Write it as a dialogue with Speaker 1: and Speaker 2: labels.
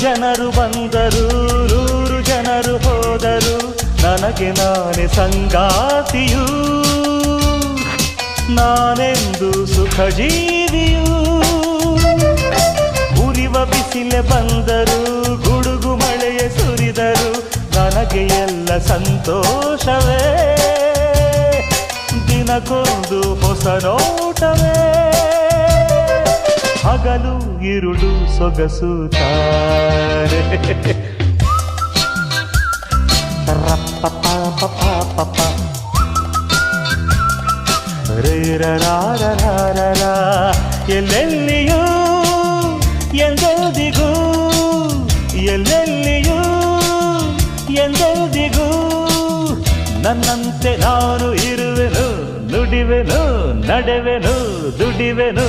Speaker 1: ಜನರು ಬಂದರು, 100 ಜನರು ಹೋದರು, ನನಗೆ ನಾನೇ ಸಂಗಾತಿಯು, ನಾನೆಂದು ಸುಖ ಜೀವಿಯು. ಉರಿವ ಬಿಸಿಲೆ ಬಂದರು, ಗುಡುಗು ಮಳೆಯೇ ಸುರಿದರು, ನನಗೆ ಎಲ್ಲ ಸಂತೋಷವೇ, ದಿನಕ್ಕೊಂದು ಹೊಸ ನೋಟವೇ. ಹಗಲು ಇರುಳು ಸೊಗಸುತ್ತಾರೆ. ರೇರರಾರರಾರರ ಎಲ್ಲೆಲ್ಲಿಯೂ ಎಂದೆಂದಿಗೂ, ಎಲ್ಲೆಲ್ಲಿಯೂ ಎಂದೆಂದಿಗೂ ನನ್ನಂತೆ ನಾನು ಇರುವೆನು, ನುಡಿವೆನು, ನಡೆವೆನು, ದುಡಿವೆನು.